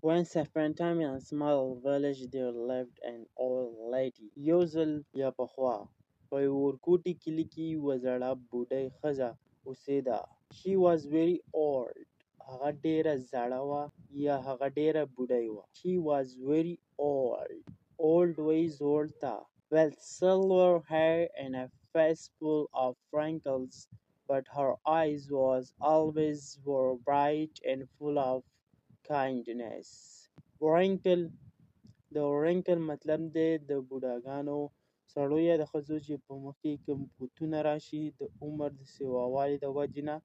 Once upon a time in a small village there lived an old lady. Yozal Yapahua. په ورکوټي کلي کې یوه زړه بوډۍ ښځه اوسېده. She was very old. هغه ډېره زړه وه یا هغه ډېره بوډۍ وه. She was very old. Old وایي زوړ ته. With silver hair and a face full of wrinkles, but her eyes was always were bright and full of kindness. Wrinkle د wrinkle مطلب دی د بوډاګانو سړو یا د ښځو چې په مخ کې کوم ګوتونه راشي د عمر د سیووالي د وجې نه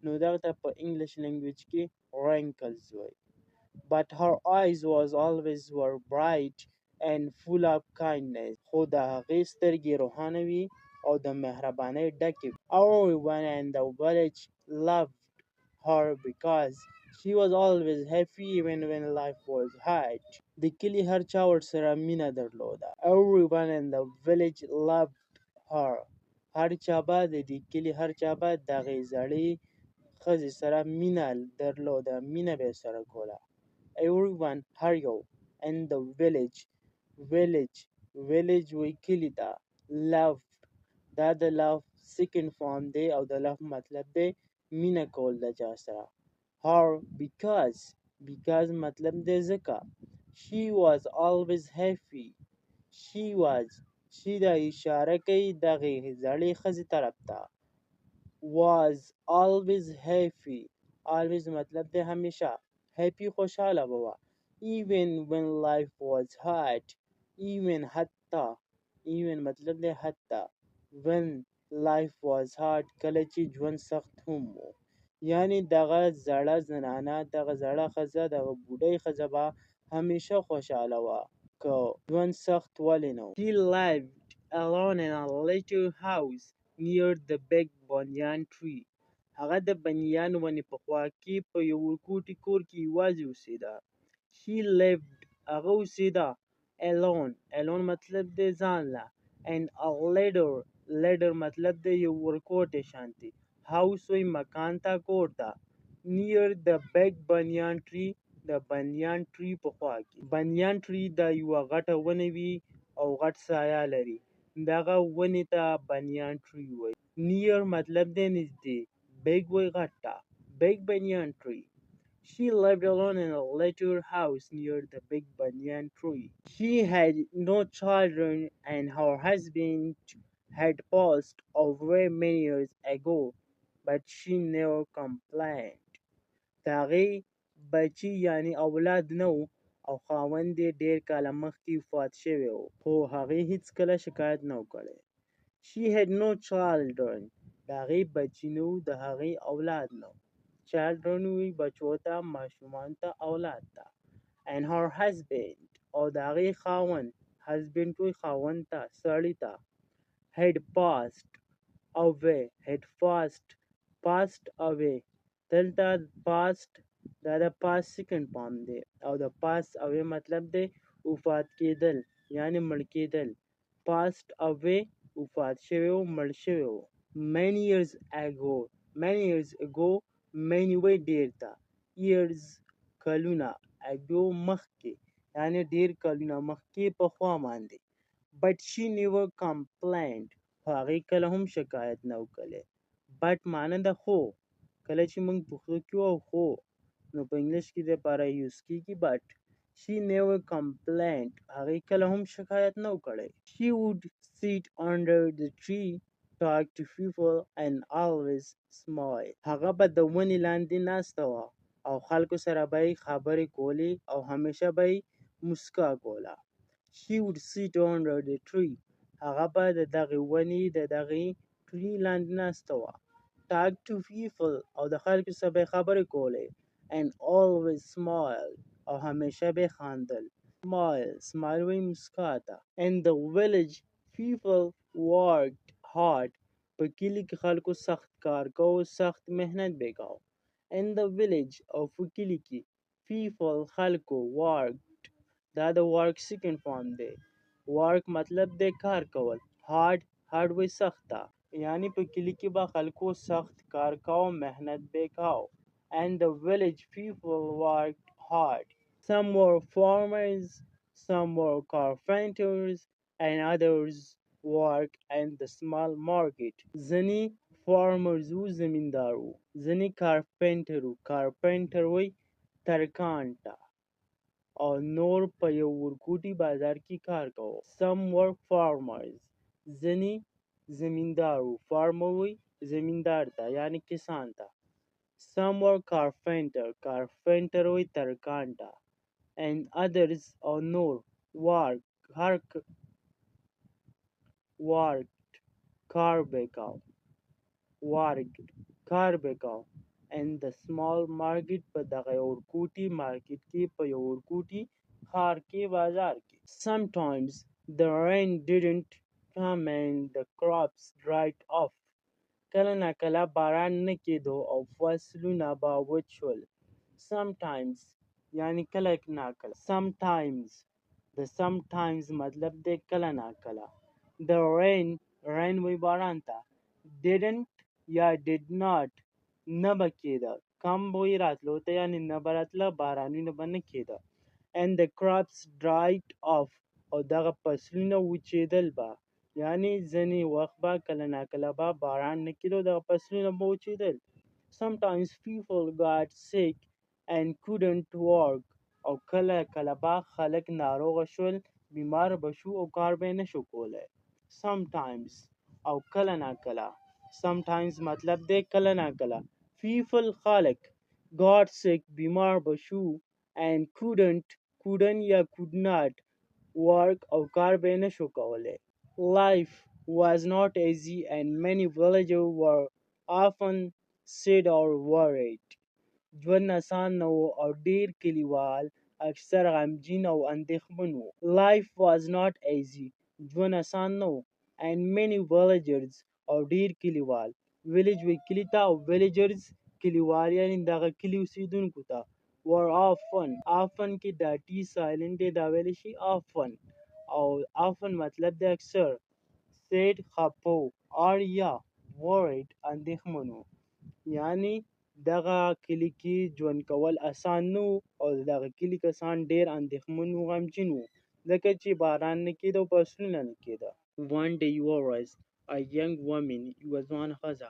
نو دغه ته په انګلیش لینګویج کې wrinkles وایي. But her eyes was always were bright and full of kindness. خو د هغې سترګې روښانه وي او د مهربانۍ ډکې وي. Everyone in the village loved her because she was always happy even when life was hard. د کلي هر چا ورسره مینه درلوده. Everyone in the village loved her. هر چا به د دې کلي هر چا به دغې زړې ښځې سره مینه درلوده. مینه به یې سره کوله. Everyone هر یو in the village وی کلي ته loved دا د love second form دی او د love مطلب دی مینه کول د چا سره. Her because مطلب دی ځکه. She was always happy. She دا اشاره کوي دغې زړې ښځې طرف ته. Was always happy. Always مطلب دی همیشه. Happy خوشحاله به وه. Even when life was hard. Even مطلب دی حتی. When life was hard کله چې ژوند سخت هم و. یعنی دغه زړه زنانه دغه زړه ښځه دغه بوډۍ ښځه به همیشه خوشحاله وه که ژوند سخت ولې نه و. She lived alone in a little house near the big banyan tree. هغه د بنیان ونې په خوا کې په یو ورکوټي کور کې یوازې اوسېده. She lived هغه اوسېده alone مطلب دی ځان له and a ladder مطلب دی یو ورکوټی شانتي. House وی مکان ته کور ته. Near the big banyan tree د بنیان ټری په خوا کې. بنیان ټری دا یوه غټه ونه وي او غټ سایه لري. دغه ونې ته بنیان ټری وایي. Near مطلب دی نږدې. Big وی غټ ته. Big banyan tree. She lived alone in a little house near the big banyan tree. She had no children and her husband had passed away many years ago, but she never complained. د هغې بچي یعنی اولاد نه و او خاوند یې ډېر کاله مخکې وفات شوی و خو هغې هیڅکله شکایت نه و کړی. She had no children. د هغې بچي نه و د هغې اولاد نه و. Children وی بچو ته ماشومان ته اولاد ته. And her husband او د هغې خاوند husband وی خاوند ته سړي ته had passed away دلته past دا د past second form دی او د pass away مطلب دی وفات کېدل یعنی مړ کېدل. Passed away وفات شوی و مړ شوی و. Many years ago many وی ډېر ته. Years کلونه ago مخکې یعنی ډېر کلونه مخکې پخوا باندې. But she never complained. هغې کله هم شکایت نه و کړی. But معنی ده خو کله چې موږ پښتو کې وایو خو نو په انګلیش کې دپاره یوز کېږي but she never complained. هغې کله هم شکایت نه و کړی. She would sit under the tree, talk to people and always smile. هغه به د ونې لاندې ناسته وه او خلکو سره به یې خبرې کولې او همیشه به یې موسکا کوله. She would sit under the tree. هغه به د دغې ونې د دغې tree لاندې ناسته وه. Talk to people او د خلکو سره به خبرې کولې and always smile او همیشه به خاندل. Smile وی مسکا ته. In the village people worked hard. په کلي کې خلکو سخت کار کوو سخت محنت به کوو. In the village او په کلي کې people خلکو worked دا د work second form دی. Work مطلب دی کار کول. hard وی سخته یعنی په کلي کې به خلکو سخت کار کوو محنت به کوو. And the village people worked hard. Some were farmers, some were carpenters, and others worked in the small market. ځینې farmers وو زمیندار وو، ځینې carpenter وو، carpenter وی ترکاڼ ته، او نور په یو ورکوټي بازار کې کار کاوه. Some were farmers. ځینې زمیندار وو. farmer وی زمیندار ته یعنی کسان ته. Some were carpenter. carpenter وی ترکاڼ ته. And others or nor worked Carbacao worked Carbacao and the small market په دغه ورکوټي مارکیټ کې په یو ورکوټي ښار کې بازار کې. Sometimes the rain didn't come and the crops dried off. کله ناکله باران نه کېدو او فصلونه به وچ شول. Sometimes یعنی کله ناکله. Sometimes د sometimes مطلب دی کله ناکله. The rain وی باران ته. Didn't یا did not نه به کېده. کم به وی راتلو ته یعنی نه به راتله بارانونه به نه کېده. And the crops dried off او دغه فصلونه وچېدل به. یعنی ځینې وخت به کله ناکله به باران نه کېدو دغه فصلونه به وچېدل. Sometimes people got sick and couldn't work او کله کله به خلک ناروغه شول بیمار به شو او کار به یې نشو کولی. Sometimes او کله ناکله. Sometimes مطلب دی کله ناکله. People خلک got sick بیمار به شو and couldn't یا could not work او کار به یې نشو کولی. Life was not easy and many villagers were often sad or worried. ژوند اسان نه و او ډیر کلیوال اکثر غمجین او اندېښمن وو. Life was not easy. ژوند اسان نه و. And many villagers او ډیر کلیوال. village وی کلی ته او villagers کلیوال یعنی دغه کلی اوسیدونکو ته. were often کې دا ټي سایلنټ دی دا ویلی شي often او often مطلب دی اکثر. sad خپه or یا worried اندېښمن وو. یعنی دغه کلی کې ژوند کول اسان نه و او دغه کلی کسان ډیر اندېښمن و غمجین وو ځکه چې باران نه کېده او فصلونه نه کېده. One day was a young woman یوه ځوانه ښځه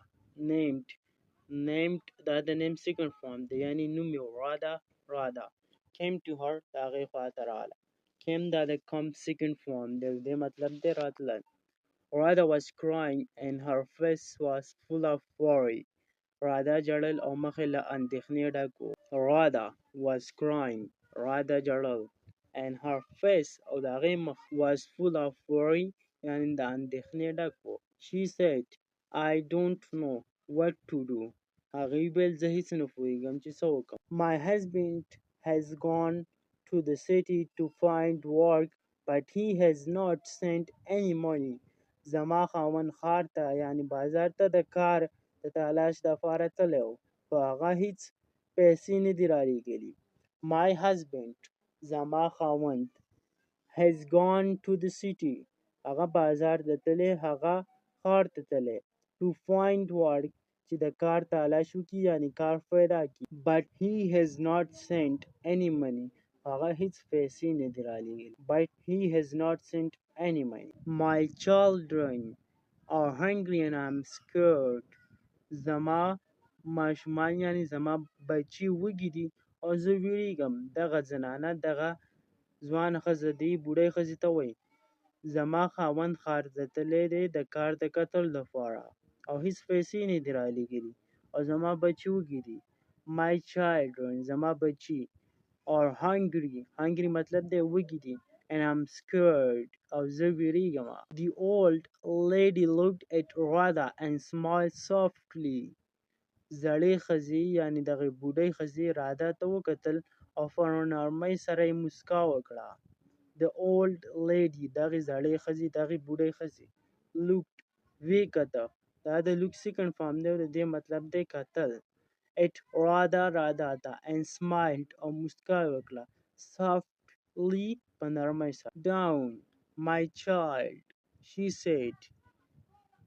named دا د name second form دی یعنی نوم یې راده came to her د هغې خواته راغله. came دا د come second form دی دې مطلب دی راتلل. Radha was crying and her face was full of worry. راده ژړل او مخ یې له اندېښنې ډک و. Radha was crying. راده ژړل. And her face او د هغې مخ was full of worry یعنې د اندېښنې ډک و. She said, I don't know what to do. هغې وویل زه هیڅ نه پوهېږم چې څه وکړم. My husband has gone to the city to find work but he has not sent any money. زما خاوند ښار ته یعنې بازار ته د کار د تلاش دپاره تللی و خو هغه هیڅ پیسې نه دي رالیږلي. My husband زما خاوند has gone to the city هغه بازار ته تللی هغه ښار ته تللی to find work چې د کار تلاش وکړي یعنې کار پیدا کړي. But he has not sent any money هغه هیڅ پیسې نه دي رالیږلي. But he has not sent any money. My children are hungry and I'm scared. زما ماشومان یعنې زما بچي وږي دي او زه ویریږم. دغه زنانه دغه ځوانه ښځه دې بوډۍ ښځې ته وایي زما خاوند ښار ته تللی دی د کار د کتلو لپاره او هیڅ پیسې نه دي رالیږلي او زما بچي وږي دي. My children زما بچي are hungry مطلب دی وږي دي and I'm scared او زه ویریږم. The old lady looked at Radha and smiled softly. زړې ښځې یعنې دغې بوډۍ ښځې راده ته وکتل او په نرمۍ سره یې موسکا وکړه. The old lady دغې زړې ښځې دغې بوډۍ ښځې looked ویې کته دا د look second form دی او د دې مطلب دی کتل. at راده ته and smiled او موسکا یې وکړه softly په نرمۍ سره. Down my child she said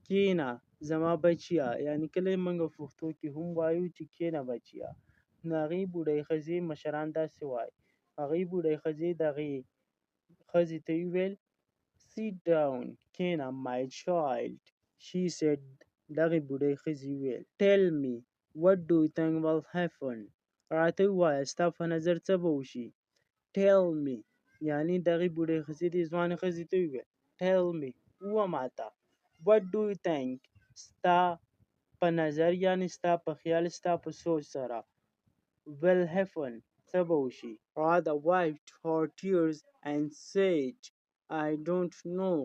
کېنه زما بچیه یعنې کله موږ په پښتو کې هم وایو چې کېنه بچیه نو هغې بوډۍ ښځې مشران داسې وایي هغې بوډۍ ښځې دغې ښځې ته وویل sit down کښېنه my child she said دغې بوډۍ ښځې وویل tell me what do you think will happen راته ووایه ستا په نظر څه به وشي tell me یعنی دغې بوډۍ ښځې دې ځوانې ښځې ته وویل tell me ووایه ماته what do you think ستا په نظر یعنی ستا په خیال ستا په سوچ سره will happen څه به وشي Radha wiped her tears and said I don't know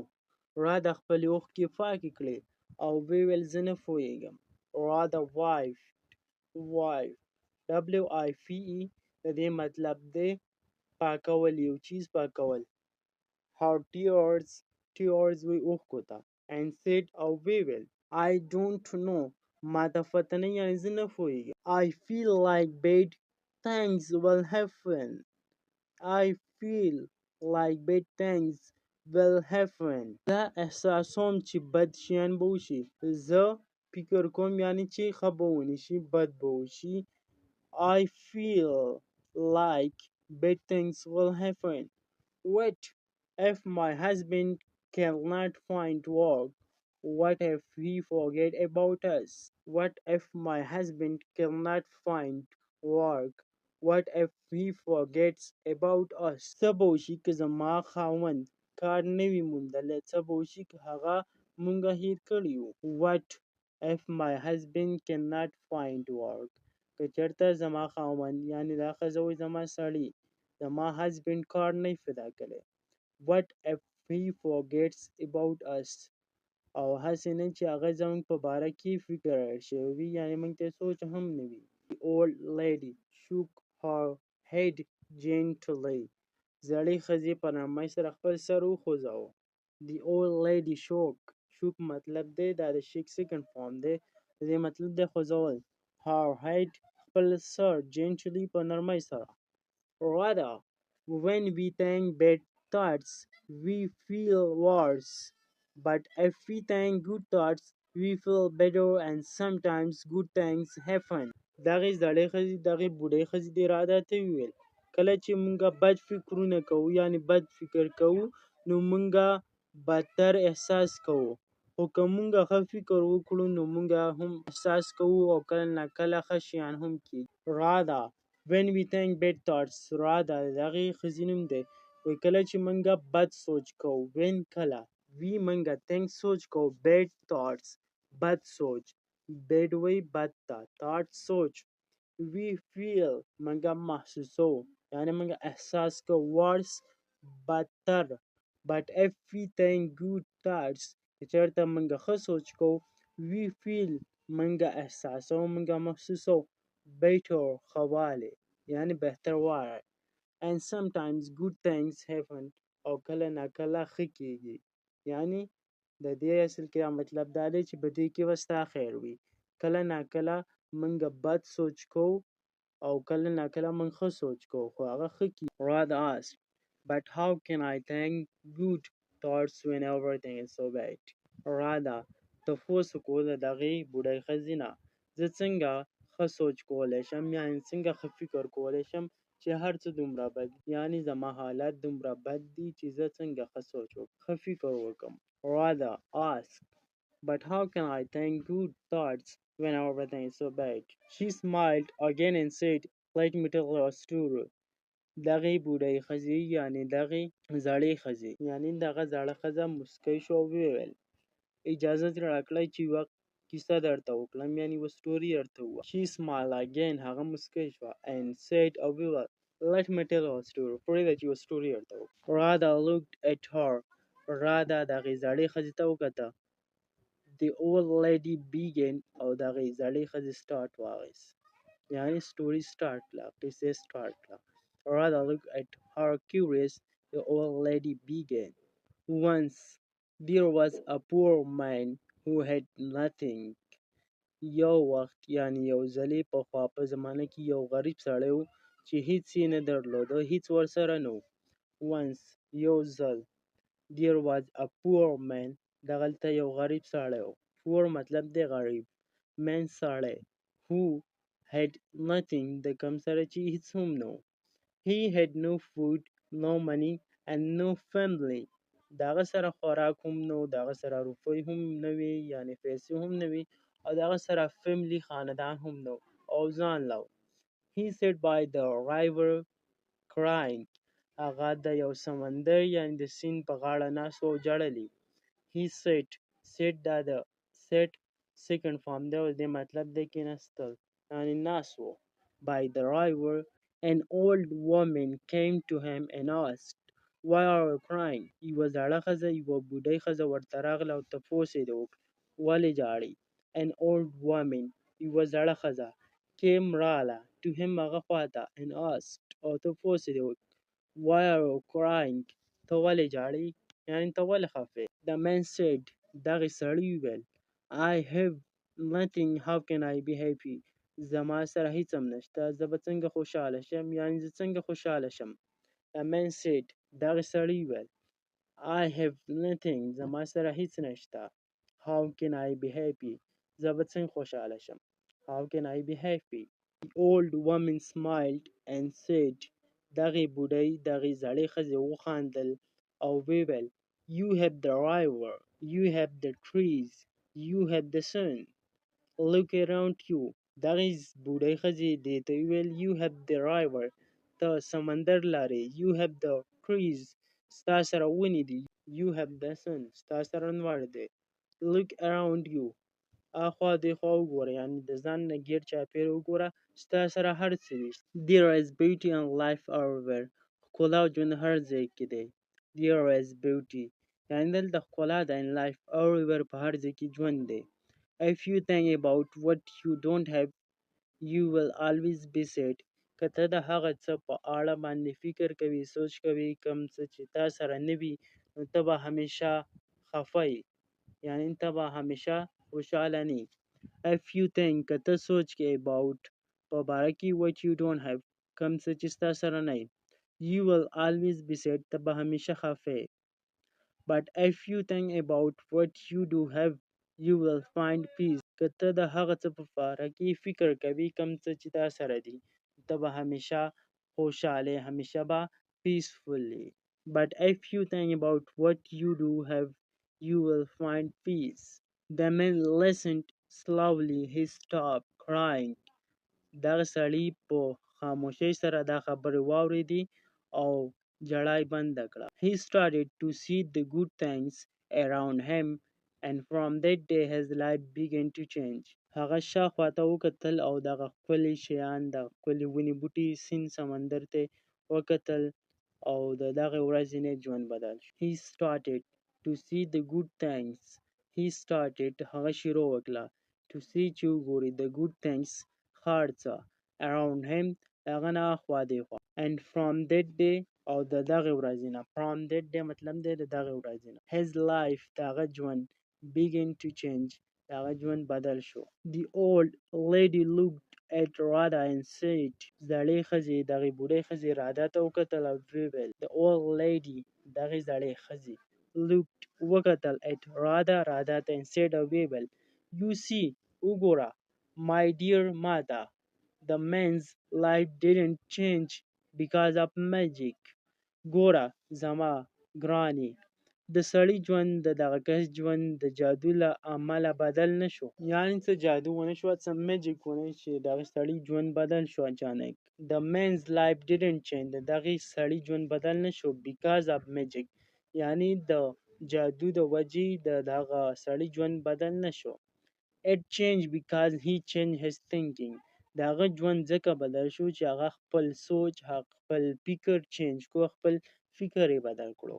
Radha خپلې اوښکې پاکې کړې او ویې ویل زه نه پوهېږم Radha wiped W-I-P-E د دې مطلب دی پاکول یو چیز پاکول her tears وی اوښکو ته and said او ویې ویل I don't know ما ته پته نه یعنې زه نه پوهېږم I feel like bad things will happen I feel like bad things will happen زه احساسوم چې بد شیان به وشي زه فکر کوم یعنی چې ښه به ونه شي بد به وشي I feel like bad things will happen What if my husband cannot find work? What if he forget about us? What if my husband cannot find work? What if he forgets about us? څه به وشي که زما خاوند کار نه وي موندلی څه به وشي که هغه مونږه هیر کړي وو What if my husband cannot find work? که چېرته زما خاوند یعنې دا ښځه وایي زما سړي زما husband کار نه وي پیدا کړی What if he forgets about us او هسې نه چې هغه زموږ په باره کې فکر شوی وي یعنې موږ ته سوچ هم نه وي The old lady shook her head gently زړې ښځې په نرمۍ سره خپل سر وخوځاوه The old lady shook مطلب دی دا د شیک سیکنډ فارم دی د دې مطلب دی خوځول her head خپل سر gently په نرمۍ سره Rather when we think bad thoughts we feel worse but if we think good thoughts we feel better and sometimes good things happen دغې زړې ښځې دغې بوډۍ ښځې دې راده ته وویل کله چې مونږه بد فکرونه کوو یعنې بد فکر کوو نو مونږه بدتر احساس کوو خو که مونږه ښه فکر وکړو نو مونږه هم احساس کوو او کله نه کله ښه شیان هم کیږي Rather when we think bad thoughts Rather دغې ښځې نوم دی وایي کله چې مونږه بد سوچ کوو when کله we مونږه think سوچ کوو bad thoughts بد سوچ bad وایي بد ته thoughts سوچ we feel مونږه محسوسو یعنې مونږه احساس کوو worse بدتر but if we think good thoughts که چېرته مونږه ښه سوچ کوو we feel مونږه احساسو مونږه محسوسو better ښه والی یعنې بهتروالی and sometimes good things happen او کله ناکله ښه کیږي یعنی د دې اصل کې مطلب دا دی چې په دې کې به ستا خیر وي کله ناکله موږ بد سوچ کوو او کله ناکله موږ ښه سوچ کوو خو هغه ښه کیږي Radha asked but how can I think good thoughts when everything is so bad Radha تپوس وکړو د دغې بوډۍ ښځې نه زه څنګه ښه سوچ کولی شم یعنې څنګه ښه فکر کولی شم چې هر څه دومره بد یعنې زما حالت دومره بد دي چې زه څنګه ښه سوچ وکړم ښه فکر وکړم Radha asked but how can I think good thoughts when everything is so bad She smiled again and said let me tell you a story دغې بوډۍ ښځې یعنې دغې زړې ښځې یعنې دغه زړه ښځه مسکی شوه او ویې اجازه دې راکړئ چې یوه کیسه درته وکړم یعنې یوه سټوري درته ووایم She smiled again هغه مسکی شوه and said او وویل let me tell you a story پرېږده چې یوه سټوري درته وکړم Radha looked at her Radha دغې زړې ښځې ته وکته The old lady began او دغې زړې ښځې سټارټ واخیست یعنې سټوري سټارټ کړه قصې سټارټ کړه Radha looked at her curious The old lady began Once there was a poor man who had nothing یو وخت یعنې یو ځلې پخوا په زمانه کې یو غریب سړی و چې هیڅ یې نه درلوده هیڅ ورسره نه و Once یو ځل There was a poor man دغلته یو غریب سړی و Poor مطلب دی غریب Man سړی Who had nothing د کوم سره چې هیڅ هم نه و He had no food, no money, and no family. دغه سره خوراک هم نو، دغه سره روپۍ هم نه وي، یعنې پیسې هم نه وي، او دغه سره فیملی خاندان هم نو او ځان له و. He sat by the river crying. هغه د یو سمندر یعنې د سیند په غاړه ناست و او ژړلي. He sat دا د sat second form دی او د دې مطلب دی کېناستل، یعنې ناست و. By the river an old woman came to him and asked, why are you crying? یوه زړه ښځه یوه بوډۍ ښځه ورته راغله او تپوس یې وکړ ولې ژاړئ. An old woman یوه زړه ښځه came راغله to him هغه خواته and asked او تپوس یې وکړ why are you crying؟ ته ولې ژاړې؟ یعنې ته ولې خفه یې؟ The man said دغې سړي وویل I have nothing, how can I be happy؟ زما سره هیڅ هم نشته، زه به څنګه خوشحاله شم، یعنې زه څنګه خوشحاله شم. The man said دغې سړي وویل I have nothing، زما سره هیڅ نشته. How can I be happy؟ زه به څنګه خوشحاله شم. How can I be happy؟ The old woman smiled and said دغې بوډۍ دغې زړې ښځې وخندل او وویل You have the river, you have the trees, you have the sun. Look around you. دغې بوډۍ ښځې دې ته وویل You have the river، ته سمندر لرې. You have the trees، ستا سره ونې دي. You have the sun، ستا سره لمر دی. Look around you، اخوا دېخوا وګوره، یعنې د ځان نه ګیر چاپېر وګوره، ستا سره هر څه دي. There is beauty and life everywhere، ښکلا او ژوند هر ځای کې دی. There is beauty، یعنې دلته ښکلا ده. and life everywhere، په هر ځای کې ژوند دی. If you think about what you don't have you will always be sad. که ته د هغه څه په اړه باندې فکر کوې، سوچ کوې، کوم څه چې تا سره نه وي، نو ته به همیشه خفه یې، یعنې ته به همیشه خوشحاله نه یې. If you think، که ته سوچ کوې about په باره کې what you don't have، کوم څه چې ستا سره نه وي، you will always be sad، ته به همیشه خفه یې. But if you think about what you do have you will find peace. که ته د هغه څه په باره کې فکر کوې کوم څه چې تا سره دي، ته به همیشه خوشحاله، همیشه به peaceful یې. But if you think about what you do have you will find peace. The man listened slowly. He stopped crying. دغه سړي په خاموشۍ سره دا خبرې واورېدې او ژړا یې بنده کړه. He started to see the good things around him and from that day his life began to change. هغه شاوخوا ته وکتل او دغه ښکلي شیان، دغه ښکلي ونې بوټي، سیند، سمندر ته وکتل او د دغې ورځې نه ژوند بدل شو. He started to see the good things. He started هغه شروع وکړه to see چې وګوري the good things هر څه around him هغه نه اخوا دېخوا. And from that day او د دغې ورځې نه from that day مطلب دی د دغې ورځې نه his life دغه ژوند began to change دغه ژوند بدل شو. The old lady looked at Radha and said زړې ښځې دغې بوډۍ ښځې راده ته وکتل او وویل The old lady دغې زړې ښځې looked وکتل at Radha ته and said او وویل You see وګوره My dear mother the man's life didn't change because of magic. ګوره زما ګرانې د سړي ژوند د دغه کس ژوند د جادو له امله بدل نه شو، یعنې څه جادو ونه شوه، څه میجیک ونه چې دغه سړي ژوند بدل شو اچانک. The man's life didn't change د دغې سړي ژوند بدل نه شو because of magic، یعنې د جادو د وجې د دغه سړي ژوند بدل نه شو. It changed because he changed his thinking. دغه ژوند ځکه بدل شو چې هغه خپل سوچ، خپل فکر چینج کړو، خپل فکر یې بدل کړو.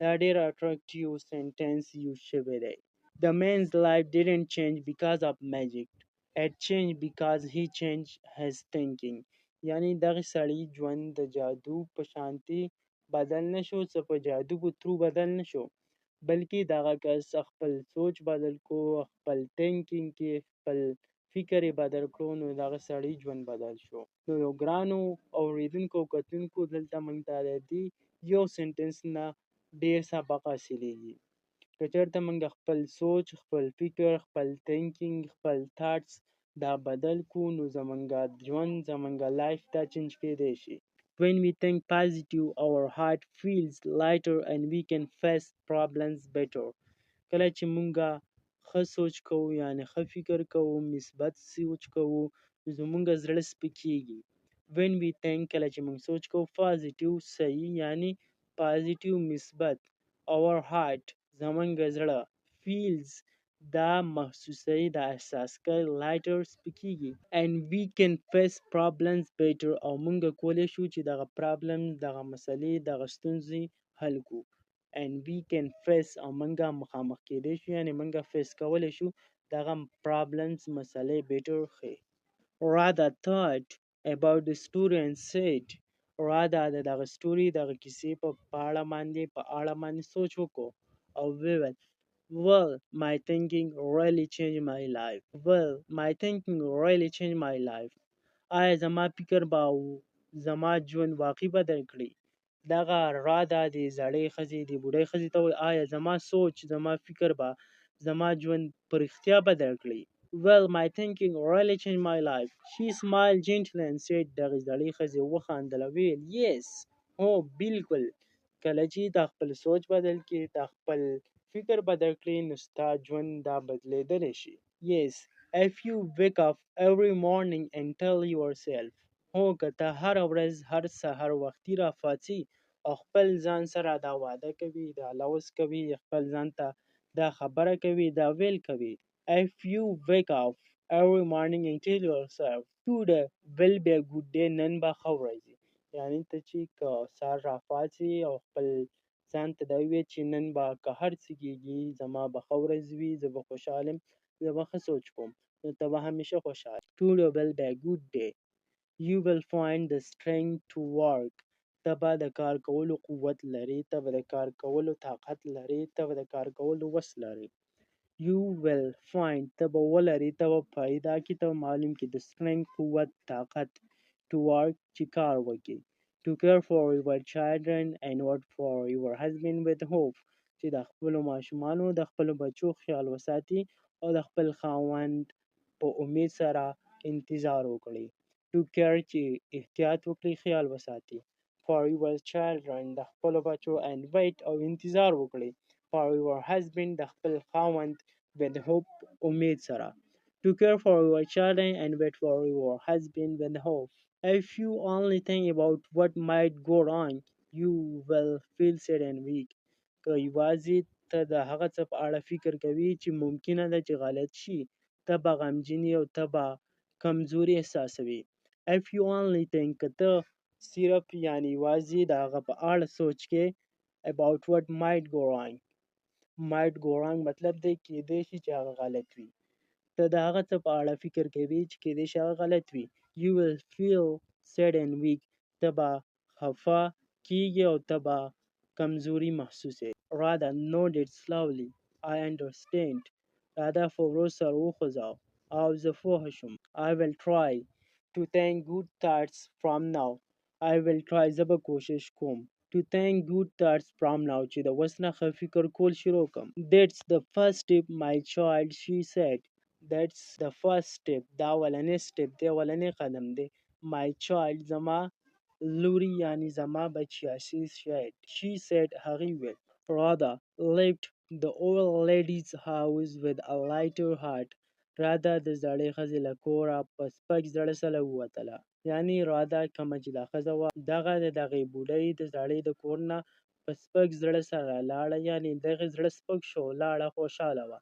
دا ډېر اټراکټیو سینټنس یوز شوی دی. The man's life didn't change because of magic. It changed because he changed his thinking. یعنی دغه سړي ژوند د جادو په شانتي بدل نه شو، څه په جادو په ترو بدل نه شو، بلکې دغه کس خپل سوچ بدل کو، خپل تینکینګ کې خپل فکر یې بدل کړو، نو دغه سړي ژوند بدل شو. نو یو ګرانو اورېدونکو او کتونکو دلته موږ ته د دې یو سینټنس نه ډېر سبق حاصلېږي. که چېرته موږ خپل سوچ، خپل فکر، خپل تینکینګ، خپل تاټس دا بدل کو، نو زمونږ ژوند، زمونږ لایف دا چینج کېدی شي. When we think positive, our heart feels lighter and we can face problems better. کله چې مونږه ښه سوچ کوو یعنی ښه فکر کوو مثبت سوچ کوو زمونږ زړه سپکیږي. when we think کله چې مونږ سوچ کوو positive صحیح یعنی positive مثبت our heart زمونږ زړه feels دا محسوسوي دا احساس کوي lighter سپکیږي and we can face problems better او مونږ کولی شو چې دغه problems دغه مسلې دغه ستونزې حل کړو and we can face او منګه مخامخ کېدای شو یعنی منګه فیس کولی شو دغه problems مسلې better ښه. Radha thought about the story and said Radha د دغه story دغه کیسې په اړه باندې سوچ وکړو او وویل well my thinking really changed my life. well my thinking really changed my life. آیا زما فکر به زما ژوند واقعي بدل کړي. دغه راده د زړې ښځې د بوډۍ ښځې ته وایي آیا زما سوچ زما فکر به زما ژوند په رښتیا بدل کړي. well my thinking really changed my life. she smiled gently and said دغې زړې ښځې وخندل او ویل yes هو بالکل کله چې تا خپل سوچ بدل کړي تا خپل فکر بدل کړي نو ستا ژوند دا بدلیدلی شي. yes if you wake up every morning and tell yourself هو که ته هره ورځ هر سهار وختي راپاڅي او خپل ځان سره دا وعده کوي دا لوز کوي خپل ځان ته دا خبره کوي دا ویل کوي if you wake up every morning and tell yourself today will be a good day نن به ښه ورځ وي یعنی ته چې که سهار راپاڅي او خپل ځان ته دا ووایې چې نن به که هر څه کېږي زما به ښه ورځ وي زه به خوشحال یم زه به ښه سوچ کوم نو ته به همیشه خوشحال today will be a good day. You will find the strength to work. ته به د کار کولو قوت لري ته به د کار کولو طاقت لري ته به د کار کولو وس لري. You will find ته به ولري ته به پیدا کړي ته به معلوم کړي د strength قوت طاقت to work چې کار وکړي to care for your children and work for your husband with hope چې د خپلو ماشومانو د خپلو بچو خیال وساتي او د خپل خاوند په امید سره انتظار وکړي. to care چې احتیاط وکړي خیال وساتي for your children د خپلو بچو and wait او انتظار وکړي for your husband د خپل خاوند with hope امید سره to care for your children and wait for your husband with hope. If you only think about what might go wrong you will feel sad and weak. که یوازې ته د هغه څه په اړه فکر کوي چې ممکنه ده چې غلط شي ته به غمجن یې او ته به کمزوري احساسوي. if you only think که ته صرف یعنی یوازې د هغه په اړه سوچ کې about what might go wrong مطلب دی کېدای شي چې هغه غلط وي ته د هغه څه په اړه فکر کوي چې کېدای شي هغه غلط وي you will feel sad and weak ته به خفه کېږي او ته به کمزوري محسوسوي. Radha nodded slowly. I understand. راده په ورو سر وخوځاو او زه پوه شوم. I will try to think good thoughts from now. I will try زه به کوشش کوم to think good thoughts from now چې د اوس نه ښه فکر کول شروع کړم. That's the first step my child she said. That's the first step دا اولنی step دی اولنی قدم دی my child زما لوري یعنی زما بچیا she said هغې وویل Radha left the old lady's house with a lighter heart. راده د زړې ښځې له کوره په سپک زړه سره ووتله یعنی راده کومه چې دا ښځه وه دغه د دغې بوډۍ د زړې د کور نه په سپک زړه سره لاړه یعنی دغې زړه سپک شو لاړه خوشحاله وه.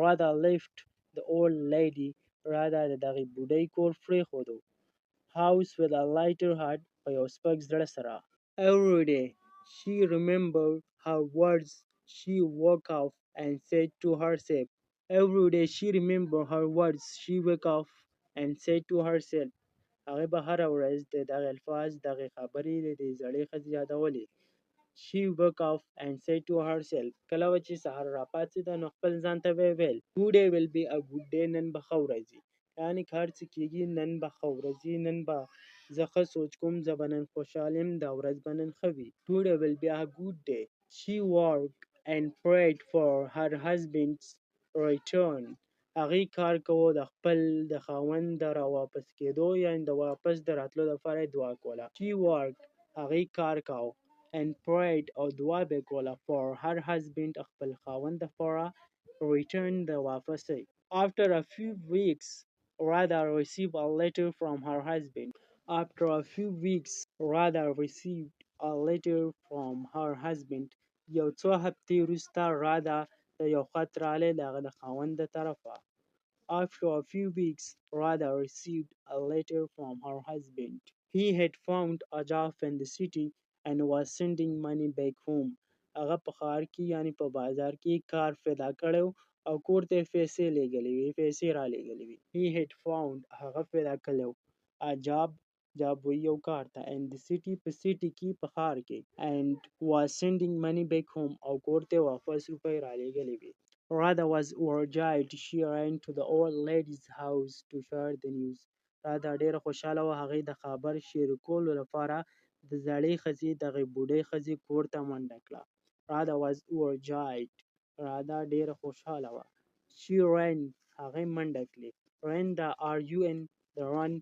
Radha left the old lady راده د دغې بوډۍ کور پرېښودو house with a lighter heart په یو سپک زړه سره. Every day she remembered her words she woke up and said to herself. Every day she remembered her words she woke up and said to herself. هغې به هره ورځ د دغې الفاظ دغې خبرې د دې زړې ښځې یادولې. She woke up and said to herself. کله به چې سهار راپاڅېده نو خپل ځان ته به یې ویل Today will be a good day نن به ښه ورځ وي یعنې که هر څه کېږي نن به ښه ورځ وي نن به زه ښه سوچ کوم زه به نن خوشحال یم دا ورځ به نن ښه وي. Today will be a good day. She worked and prayed for her husband's return. هغې کار کوو د خپل د خاوند د راواپس کېدو یعنې د واپس د راتلو لپاره یې دعا کوله. She worked هغې کار کاوه and prayed او دعا به یې کوله for her husband خپل خاوند دپاره return د واپسۍ. After a few weeks Radha received a letter from her husband. After a few weeks Radha received a letter from her husband. یو څو هفتې وروسته رادا د یو خط راغلی د هغه د خاوند د طرفه. After a few weeks Radha received a letter from her husband. He had found a job in the city and was sending money back home. هغه په ښار کې یعنې په بازار کې کار پیدا کړی او کور ته یې پیسې لېږلې وې، پیسې را لېږلې وې. He had found هغه پیدا کړی و a job وایي یو کار ته in the city په سیټي کې په ښار کې and was sending money back home او کور ته یې واپس روپۍ را لېږلې وې. Radha was overjoyed. She ran to the old lady's house to share the news. رادا ډېره خوشحاله وه. هغې د خبر شریکولو لپاره د زړې ښځې دغې بوډۍ ښځې کور ته منډه کړه. Radha was overjoyed. رادا ډېره خوشحاله وه. She ran هغې منډه کړې. Ran د RUN د run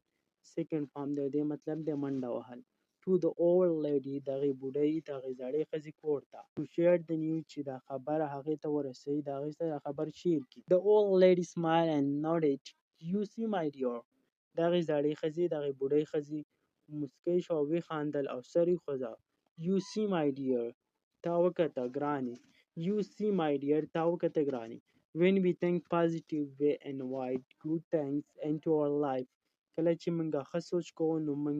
second form د دې مطلب د منډه وهل. To the old lady دغې بوډۍ دغې زړې ښځې کور ته to share the news چې دا خبره هغې ته ورسوي، د هغې سره خبر شیر کړي. The old lady smiled and nodded. You see my dear دغې زړې ښځې دغې بوډۍ ښځې مسکی شوه او وخندل او سر یې خوځاوه. You see my dear تا وکته ګرانې. You see my dear تا وکته ګرانې. When we think positive we invite good things into our life. کله چې موږ ښه سوچ کوو نو موږ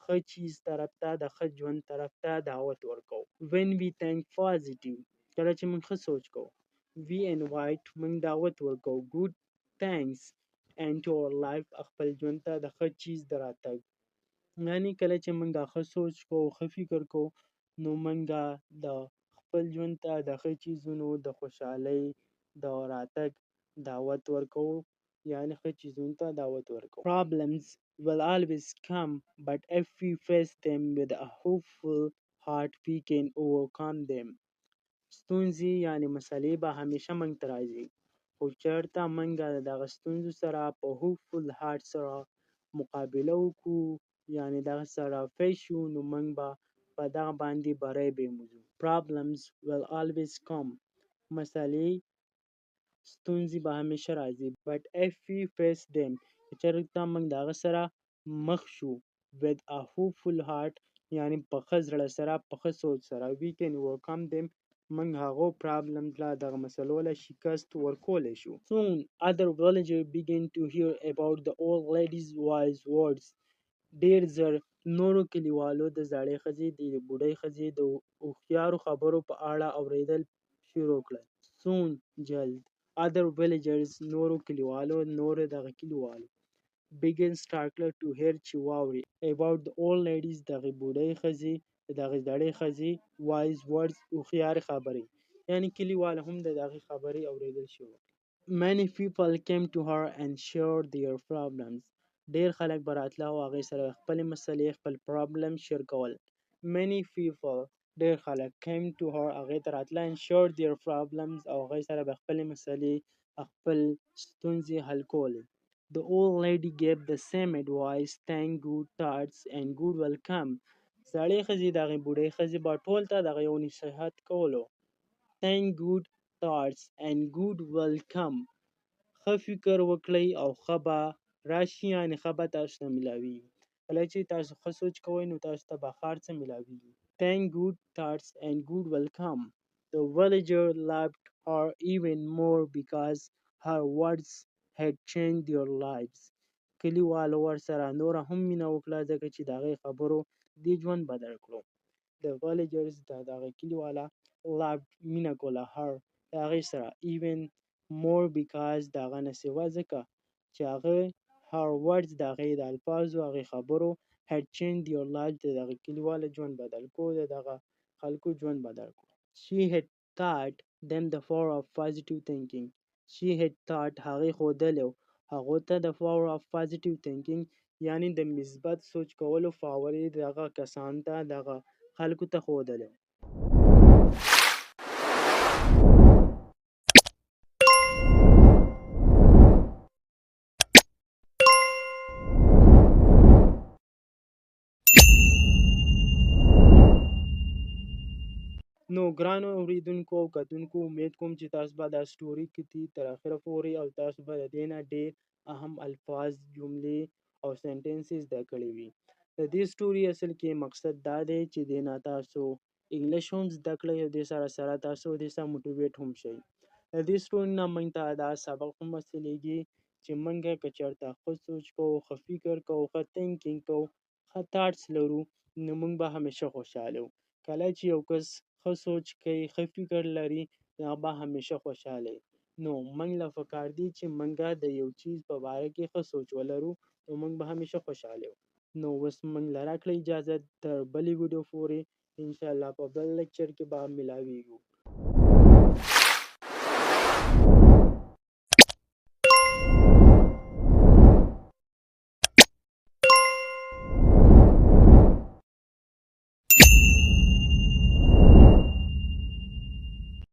ښه چیز طرف ته د ښه ژوند طرف ته دعوت ورکوو. When we think positive کله چې موږ ښه سوچ کوو we invite موږ دعوت ورکوو good things into our life خپل ژوند ته د ښه چیز د راتګ. یعنې کله چې موږ ښه سوچ کوو ښه فکر کوو نو موږ د خپل ژوند ته د ښه چیزونو د خوشحالۍ د راتګ دعوت ورکوو، یعنې ښه چیزونو ته دعوت ورکوو. Problems will always come but if we face them with a hopeful heart we can overcome them. ستونزې یعنې مسلې به همیشه موږ ته راځي خو چېرته موږ د دغه ستونزو سره په hopeful heart سره مقابله وکړو یعنې دغه سره فیس شو نو موږ به په دغه باندې بری به مومو. Problems will always come مسلې ستونزې به همیشه راځي but if we face them چېرته موږ د هغه سره مخ شو with a hopeful heart یعنې په ښه زړه سره په ښه سوچ سره we can overcome them موږ هغو پرابلمز له دغه مسلو له شکست ورکولی شو. Soon other villagers began to hear about the old lady's wise words. ډېر زر نورو کلیوالو د زړې ښځې د بوډۍ ښځې د هوښیارو خبرو په اړه اورېدل شروع کړل. Soon جلد other villagers نورو کلیوالو نورو دغه کلیوالو began started to hear چې واوري about the old ladies دغه بوډۍ ښځې دغه زړې ښځې wise words هوښیارې خبرې یعنې کلیوال هم د دغه خبرې اورېدل شروع. Many people came to her and shared their problems. ډېر خلک به راتله او هغې سره خپلې مسلې خپل پرابلم شیر کول. Many people ډېر خلک came to her هغې ته راتله and shared their problems او هغې سره به خپلې مسلې خپل ستونزې حل کولې. The old lady gave the same advice, thank good thoughts and good welcome. زړې ښځې دغې بوډۍ ښځې به ټول ته دغه یو نصیحت کولو. Thank good thoughts and good welcome. ښه فکر وکړئ او ښه به راشي یعنې ښه به تاسو ته میلاویږي. کله چې تاسو ښه سوچ کوئ نو تاسو ته به ښه هر څه میلاویږي. Thank good thoughts and good welcome. The villager loved her even more because her words had changed their lives. کلیوالو ورسره نوره هم مینه وکړه ځکه چې د هغې خبرو دې ژوند بدل کړو. The villagers دغه کلیواله loved مینه کوله her د هغې سره even more because د هغه نه سوا ځکه چې هغه her words د هغې د الفاظو هغې خبرو had changed their lives د دغه کلیواله ژوند بدل کړو د دغه خلکو ژوند بدل کړو. She had taught them the power of positive thinking. She had taught هغې ښودلی هغو ته the power of positive thinking یعنې د مثبت سوچ کولو پاور یې دغه کسانو ته دغه خلکو ته ښودلی. نو ګرانو اوریدونکو او کتونکو امید کوم چې تاسو به دا سټوري کتي تر اخره پورې او تاسو به د دې نه ډېر اهم الفاظ جملې او سنټنسز زده کړي وي. د دې سټوري اصل کې مقصد دا دی چې دې نه تاسو انګلیش هم زده کړئ او دې سره سره تاسو دې سره موټیویټ هم شئ. د دې سټوري نه موږ ته دا سبق هم حاصلېږي چې موږ که چېرته ښه سوچ کوو، ښه فکر کوو، ښه تھینکینګ کوو، ښه تاټس لرو، نو موږ به همیشه خوشحاله وو. کله چې یو کس ښه سوچ کوي، ښه فکر لري، نو هغه به همیشه خوشحاله وي. نو موږ له پکار دي چې موږ د یو چیز په باره کې ښه سوچ ولرو، نو موږ به همیشه خوشحاله وو. نو اوس موږ له راکړئ اجازه تر بلې ویډیو پورې انشاءالله په بل لیکچر کې به ملاویږو.